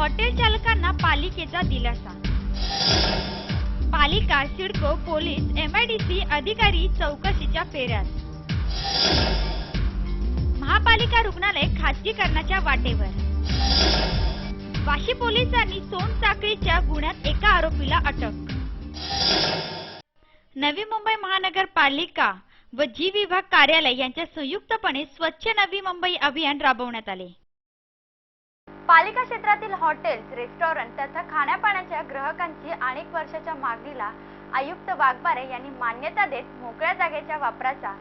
Hotel चालकांना पालिकेचा दिलासा। पालिका, सिडको, पोलीस, एमआयडीसी अधिकारी चौकशीच्या फेऱ्यात। महापालिका रुग्णालय खासगीकरणाच्या वाटेवर। वाशी पोलिसांनी सोनसाखळीच्या गुन्ह्यात एका आरोपीला अटक। नवी मुंबई महानगरपालिका व जी विभाग कार्यालय यांच्या संयुक्तपणे स्वच्छ नवी मुंबई अभियान राबवण्यात आले। पालिका क्षेत्रातील हॉटेल्स, रेस्टॉरंट तथा खाण्यापाण्याच्या ग्राहकांची अनेक वर्षाच्या मागणीला आयुक्त वाघमारे यांनी मान्यता देत मोकळ्या जागेच्या वापराचा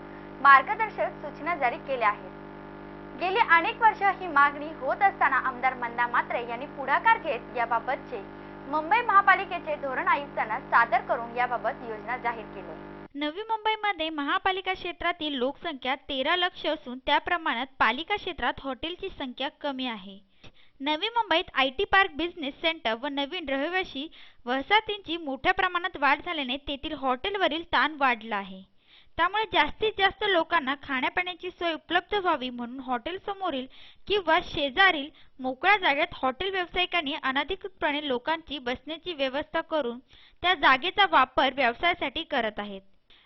मार्गदर्शक सूचना जारी केल्या आहेत। गेली अनेक वर्ष ही मागणी होत असताना आमदार मंदा म्हात्रे यांनी पुढाकार घेत याबाबतचे मुंबई महापालिकेचे धोरण आयुक्तांना सादर करून याबाबत योजना जाहीर केली। नवी मुंबईमध्ये महापालिका क्षेत्रातील लोकसंख्या 13 लाख असून त्या प्रमाणात पालिका क्षेत्रात हॉटेलची संख्या कमी आहे। नवी मुंबईत आयटी पार्क, बिझनेस सेंटर व नवीन रहिवासी वसाहतींची मोठ्या प्रमाणात वाढ झाल्याने तेथील हॉटेलवरील ताण वाढला आहे। त्यामुळे जास्तीत जास्त लोकांना खाण्यापिण्याची सोय उपलब्ध व्हावी म्हणून हॉटेल समोरील किंवा शेजारील मोकळ्या जागेत हॉटेल व्यावसायिकांनी अनधिकृतपणे लोकांची बसण्याची व्यवस्था करून त्या जागेचा वापर व्यवसायासाठी करत आहेत।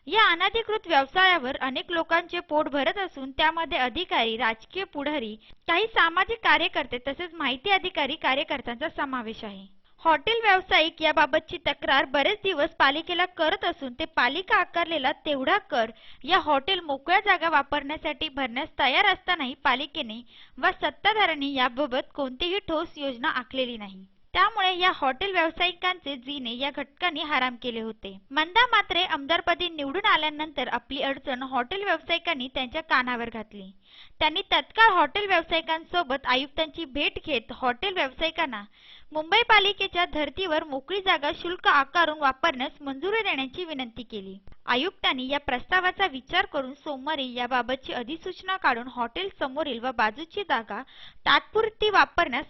या अनधिकृत व्यवसायावर अनेक लोकांचे पोट भरत असून त्यामध्ये अधिकारी, राजकीय पुढारी, काही सामाजिक कार्यकर्ते तसेच माहिती अधिकारी कार्यकर्त्यांचा समावेश आहे। हॉटेल व्यावसायिक याबाबतची तक्रार बरेच दिवस पालिकेला करत असून ते पालिका आकारलेला तेवढा कर या हॉटेल मोकळ्या जागा वापरण्यासाठी भरण्यास तयार असतानाही पालिकेने व सत्ताधाऱ्यांनी याबाबत कोणतीही ठोस योजना आखलेली नाही। त्यामुळे या हॉटेल व्यावसायिकांचे जीने या घटकांनी हराम केले होते। मंदा म्हात्रे आमदारपदी निवडून आल्यानंतर आपली अडचण हॉटेल व्यावसायिकांनी त्यांच्या कानावर घातली। त्यांनी तत्काळ हॉटेल व्यावसायिकांसोबत आयुक्तांची भेट घेत हॉटेल व्यावसायिकांना मुंबई पालिकेच्या धर्तीवर मोकळी जागा शुल्क आकारून वापरण्यास मंजुरी देण्याची विनंती केली। आयुक्तांनी या प्रस्तावाचा विचार करून सोमवारी याबाबतची अधिसूचना काढून हॉटेल समोरील व बाजूची जागा तात्पुरती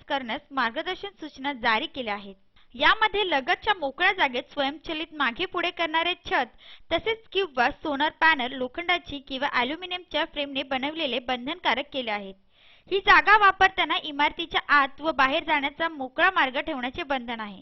करण्यास मार्गदर्शक सूचना जारी केल्या आहेत। यामध्ये लगतच्या मोकळ्या जागेत स्वयंचलित मागे पुढे करणारे छत तसेच किंवा सोलर पॅनल लोखंडाची किंवा ॲल्युमिनियमच्या फ्रेमने बनवलेले बंधनकारक केले आहेत। ही जागा वापरताना इमारतीच्या आत व बाहेर जाण्याचा मोकळा मार्ग ठेवण्याचे बंधन आहे।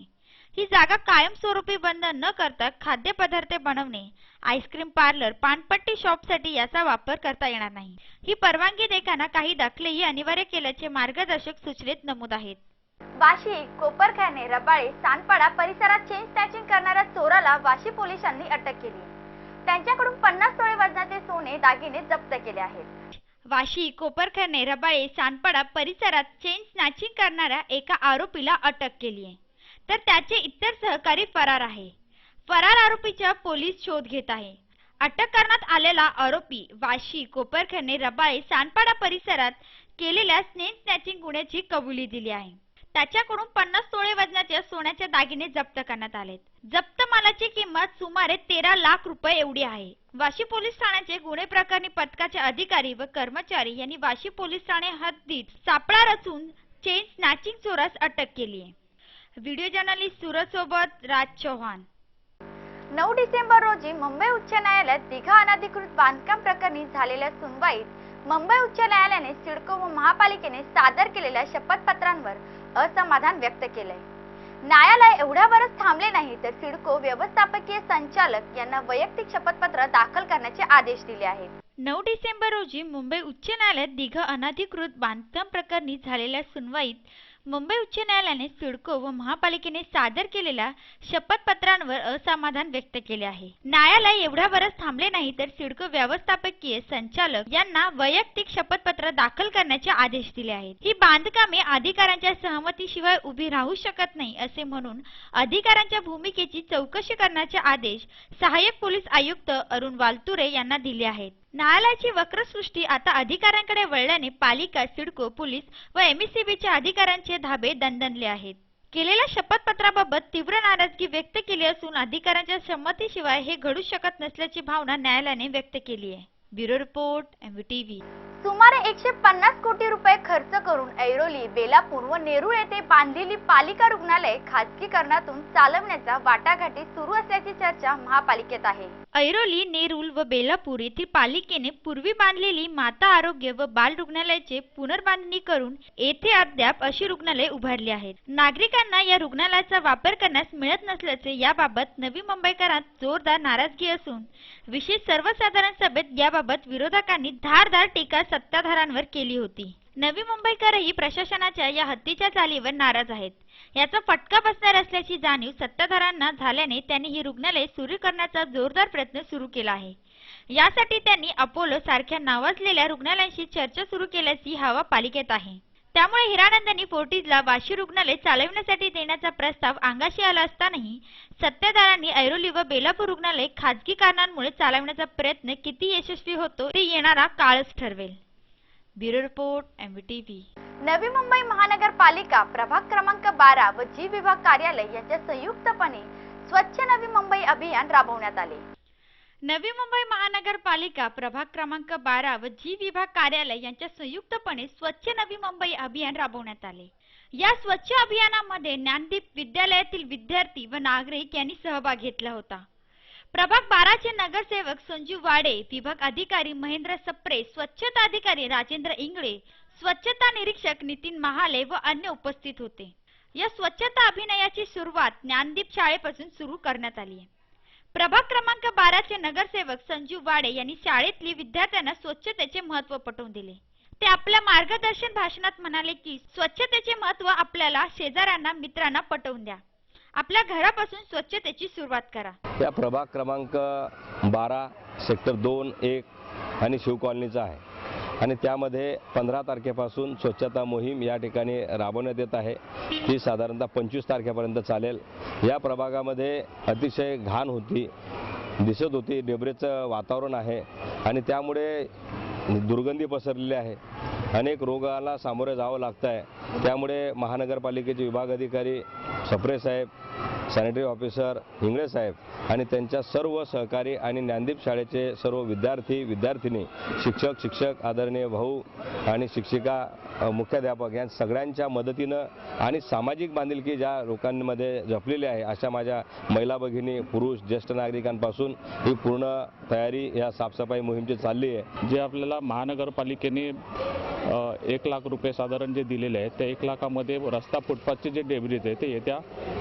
ही जागा कायमस्वरूपी बंद न करता खाद्यपदार्थ बनवणे, आईस्क्रीम पार्लर, पानपट्टी शॉपसाठी याचा वापर करता येणार नाही। ही परवानगी देताना काही दाखलेही अनिवार्य केल्याचे मार्गदर्शक सूचनेत नमूद आहेत। वाशी, कोपरखैरणे, रबाळे, सानपाडा परिसरात चेन स्नॅचिंग करणाऱ्या चोराला वाशी पोलिसांनी अटक केली। त्यांच्याकडून 50 तोळे वजनाचे सोने दागिने जप्त केले आहेत। वाशी, कोपरखैरणे, रबाळे, सानपाडा परिसरात चेन स्नॅचिंग करणाऱ्या एका आरोपीला अटक केली आहे, तर त्याचे इतर सहकारी फरार आहे। फरार आरोपीचा पोलीस शोध घेत आहे। अटक करण्यात आलेला आरोपी वाशी, कोपरखैरणे, रबाळे, सानपाडा परिसरात केलेल्या चेन स्नॅचिंग गुन्ह्याची कबुली दिली आहे। त्याच्याकडून 50 तोळे वजनाचे सोन्याचे दागिने जप्त करण्यात आलेत। जप्त मालाची किंमत सुमारे 13 लाख रुपये एवढी आहे। वाशी पोलीस ठाण्याचे गुन्हे प्रकरणी पथकाचे अधिकारी व कर्मचारी यांनी वाशी पोलीस ठाणे हद्दीत सापळा रचून चेन स्नॅचिंग चोरास अटक केली आहे। व्हिडिओ जर्नलिस्ट सूरज सोबत राज चौहान। 9 डिसेंबर रोजी मुंबई उच्च न्यायालयात दिघा अनधिकृत बांधकाम प्रकरणी झालेल्या सुनवाईत मुंबई उच्च न्यायालयाने सिडको व महापालिकेने सादर केलेल्या शपथपत्रांवर असमाधान व्यक्त केले। न्यायालय एवढ्यावरच थांबले नाही तर सिडको व्यवस्थापकीय संचालक यांना वैयक्तिक शपथपत्र दाखल करण्याचे आदेश दिले आहेत। 9 डिसेंबर रोजी मुंबई उच्च न्यायालयात दिघा अनधिकृत बांधकाम प्रकरणी झालेल्या सुनवाईत मुंबई उच्च न्यायालयाने सिडको व महापालिकेने सादर केलेल्या शपथपत्रांवर असमाधान व्यक्त केले आहे। न्यायालय एवढ्यावरच थांबले नाही तर सिडको व्यवस्थापकीय संचालक यांना वैयक्तिक शपथपत्र दाखल करण्याचे आदेश दिले आहेत। ही बांधकामे अधिकाऱ्यांच्या सहमतीशिवाय उभी राहू शकत नाही असे म्हणून अधिकाऱ्यांच्या भूमिकेची चौकशी करण्याचे आदेश सहाय्यक पोलीस आयुक्त अरुण वालतुरे यांना दिले आहेत। न्यायालयाची वक्रसृष्टी आता अधिकाऱ्यांकडे वळल्याने पालिका, सिडको, पोलीस व एमएससीबीच्या अधिकाऱ्यांचे धाबे दणदणले आहेत। केलेल्या शपथपत्राबाबत तीव्र नाराजगी व्यक्त केली असून अधिकाऱ्यांच्या संमतीशिवाय हे घडू शकत नसल्याची भावना न्यायालयाने व्यक्त केली आहे। Bureau report, MVTV। सुमारे 150 कोटी रुपये खर्च करून ऐरोली, बेलापूर व नेरूळ येथे बांधलेली पालिका रुग्णालय खाजगीकरणातून चालवण्याचा वाटाघाटी सुरू असल्याची चर्चा महापालिकेत आहे. ऐरोली, नेरूळ व बेलापूर येथील पालिकेने पूर्वी बांधलेली माता आरोग्य व बाल रुग्णालयाचे पुनर्बांधणी करून येथे अद्याप अशी रुग्णालये उभारली आहेत. नागरिकांना या रुग्णालयाचा वापर करण्यास मिळत नसल्याचे याबाबत नवी मुंबईकरांत जोरदार नाराजगी असून विशेष सर्वसाधारण सभेत याबाबत विरोधकांनी धारदार टीका सत्ताधाऱ्यांवर केली होती. नवी मुंबईकरही प्रशासनाच्या या हत्तीच्या चालीवर नाराज आहेत. याचा फटका बसणार असल्याची जाणीव सत्ताधाऱ्यांना झाल्याने त्यांनी ही रुग्णालय सुरू करण्याचा जोरदार प्रयत्न सुरू केला आहे. यासाठी त्यांनी अपोलो सारख्या नावाजलेल्या रुग्णालयांशी चर्चा सुरू केल्याची हवा पालिकेत आहे. त्यामुळे हिरानंदानी फोर्टिजला वाशी रुग्णालय चालविण्यासाठी देण्याचा प्रस्ताव अंगाशी आला असतानाही सत्ताधाऱ्यांनी ऐरोली व बेलापूर रुग्णालय खाजगी कारणांमुळे चालविण्याचा प्रयत्न किती यशस्वी होतो ते येणारा काळच ठरवेल. Bureau report, MVTV. Navi Mumbai महानगरपालिका प्रभाग क्रमांक 12 व जी विभाग कार्यालय यांच्या संयुक्तपणे स्वच्छ नवी मुंबई अभियान राबवण्यात आले. नवी मुंबई महानगरपालिका प्रभाग क्रमांक 12 व जी विभाग कार्यालय यांच्या संयुक्तपणे स्वच्छ नवी मुंबई अभियान राबवण्यात आले. या स्वच्छ अभियानामध्ये ज्ञानदीप विद्यालयातील विद्यार्थी व नागरिक यांनी सहभाग घेतला होता. प्रभाग 12 चे नगरसेवक संजू वाडे, विभाग अधिकारी महेंद्र सप्रे, स्वच्छता अधिकारी राजेंद्र इंगळे, स्वच्छता निरीक्षक नितीन महाले व अन्य उपस्थित होते. या स्वच्छता अभियानाची सुरुवात ज्ञानदीप शाळेपासून सुरू करण्यात आली आहे. प्रभाग क्रमांक 12 चे नगरसेवक संजू वाडे यांनी शाळेतील विद्यार्थ्यांना स्वच्छतेचे महत्त्व पटवून दिले. ते आपल्या मार्गदर्शन भाषणात म्हणाले की स्वच्छतेचे महत्त्व आपल्याला शेजाऱ्यांना, मित्रांना पटवून द्या. आपल्या घरापासून स्वच्छतेची सुरुवात करा. या प्रभाग क्रमांक 12 सेक्टर 2, 1 आणि शिव कॉलनीचा आहे आणि त्यामध्ये 15 तारखेपासून स्वच्छता मोहीम या ठिकाणी राबवण्यात येत आहे. ही साधारणतः 25 तारखेपर्यंत चालेल. या प्रभागामध्ये अतिशय घाण दिसत होती, डेब्रेचं वातावरण आहे आणि त्यामुळे दुर्गंधी पसरलेली आहे. अनेक रोगाला सामोरे जावं लागतं आहे. त्यामुळे महानगरपालिकेचे विभाग अधिकारी सप्रे साहेब, सॅनिटरी ऑफिसर इंगळे साहेब आणि त्यांच्या सर्व सहकारी आणि ज्ञानदीप शाळेचे सर्व विद्यार्थी, विद्यार्थिनी, शिक्षक, आदरणीय भाऊ आणि शिक्षिका, मुख्याध्यापक या सगळ्यांच्या मदतीनं आणि सामाजिक बांधिलकी ज्या लोकांमध्ये जपलेली आहे अशा माझ्या महिला भगिनी, पुरुष, ज्येष्ठ नागरिकांपासून ही पूर्ण तयारी या साफसफाई मोहीमची चालली आहे. जे आपल्याला महानगरपालिकेने 1 लाख रुपये साधारण जे दिलेले आहेत त्या 1 लाखामध्ये रस्ता फुटपाथचे जे डेब्रिज आहे ते येत्या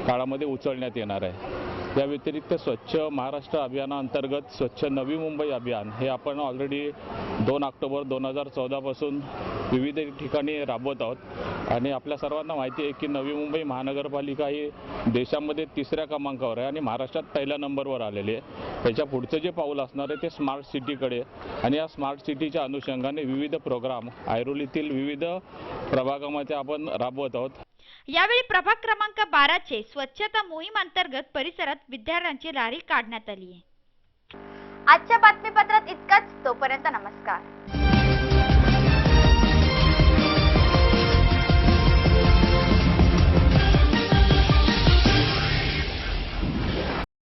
काळामध्ये उचलण्यात येणार आहे. या व्यतिरिक्त स्वच्छ महाराष्ट्र अभियानाअंतर्गत स्वच्छ नवी मुंबई अभियान हे आपण ऑलरेडी 2 ऑक्टोबर 2014 पासून विविध ठिकाणी राबवत आहोत आणि आपल्या सर्वांना माहिती आहे की नवी मुंबई महानगरपालिका ही देशामध्ये 3ऱ्या क्रमांकावर आहे आणि महाराष्ट्रात 1ल्या नंबरवर आलेली आहे. त्याच्या पुढचं जे पाऊल असणार आहे ते स्मार्ट सिटीकडे आणि या स्मार्ट सिटीच्या अनुषंगाने विविध प्रोग्राम ऐरोलीतील विविध प्रभागामध्ये आपण राबवत आहोत. यावेळी प्रभाग क्रमांक 12 चे स्वच्छता मोहीम अंतर्गत परिसरात विद्यार्थ्यांची रॅली काढण्यात आली आहे. आजच्या बातमीपत्रात इतकंच. तोपर्यंत नमस्कार.